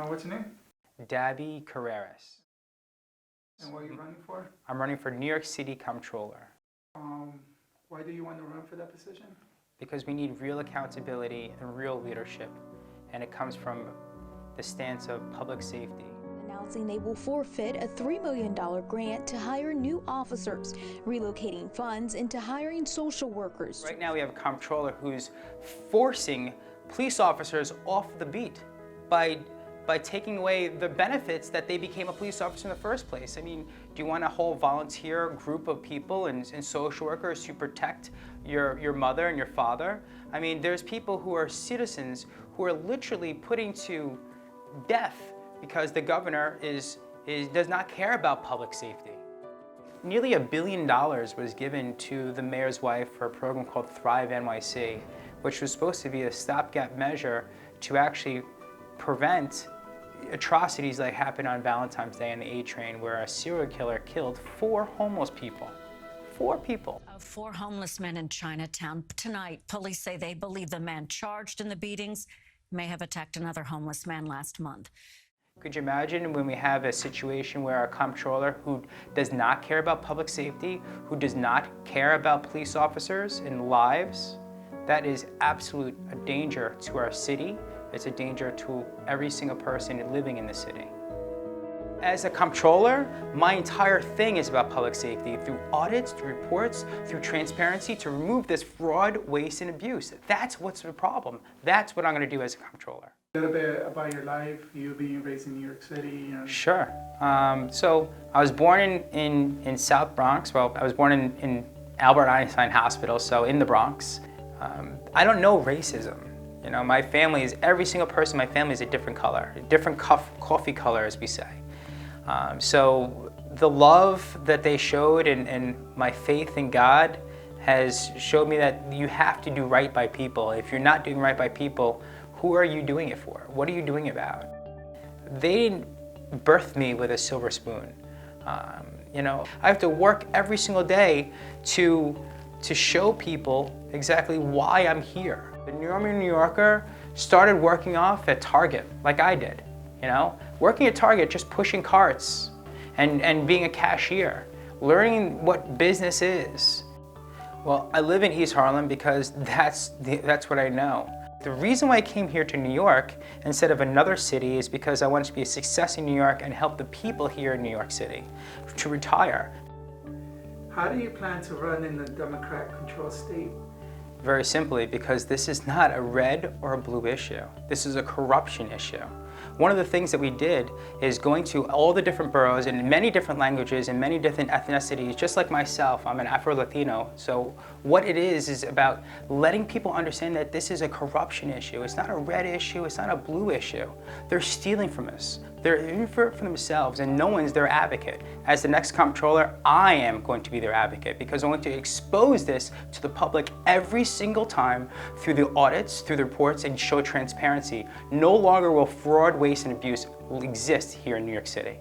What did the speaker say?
What's your name? Daby Carreras. And what are you running for? I'm running for New York City Comptroller. Why do you want to run for that position? Because we need real accountability and real leadership, and it comes from the stance of public safety. Announcing they will forfeit a $3 million grant to hire new officers, relocating funds into hiring social workers. Right now we have a comptroller who's forcing police officers off the beat by taking away the benefits that they became a police officer in the first place. I mean, do you want a whole volunteer group of people and social workers to protect your mother and your father? I mean, there's people who are citizens who are literally putting to death because the governor does not care about public safety. Nearly $1 billion was given to the mayor's wife for a program called Thrive NYC, which was supposed to be a stopgap measure to actually prevent atrocities like happened on Valentine's Day on the A train, where a serial killer killed 4 homeless people. 4 people. 4 homeless men in Chinatown. Tonight, police say they believe the man charged in the beatings may have attacked another homeless man last month. Could you imagine when we have a situation where a comptroller who does not care about public safety, who does not care about police officers and lives? That is absolute a danger to our city. It's a danger to every single person living in the city. As a comptroller, my entire thing is about public safety, through audits, through reports, through transparency, to remove this fraud, waste, and abuse. That's what's the problem. That's what I'm going to do as a comptroller. A little bit about your life, you being raised in New York City. Sure. So I was born in South Bronx. Well, I was born in Albert Einstein Hospital, so in the Bronx. I don't know racism. You know, my family is, every single person in my family is a different color, a different coffee color, as we say. So the love that they showed and my faith in God has showed me that you have to do right by people. If you're not doing right by people, who are you doing it for? What are you doing about? They didn't birth me with a silver spoon. You know, I have to work every single day to show people exactly why I'm here. The normal New Yorker started working off at Target, like I did, you know? Working at Target, just pushing carts and being a cashier, learning what business is. Well, I live in East Harlem because that's what I know. The reason why I came here to New York instead of another city is because I wanted to be a success in New York and help the people here in New York City to retire. How do you plan to run in the Democrat-controlled state? Very simply, because this is not a red or a blue issue. This is a corruption issue. One of the things that we did is going to all the different boroughs in many different languages and many different ethnicities, just like myself. I'm an Afro-Latino. So what it is about letting people understand that this is a corruption issue. It's not a red issue, it's not a blue issue. They're stealing from us. They're in for it for themselves, and no one's their advocate. As the next comptroller, I am going to be their advocate because I'm going to expose this to the public every single time through the audits, through the reports, and show transparency. No longer will fraud, waste, and abuse exist here in New York City.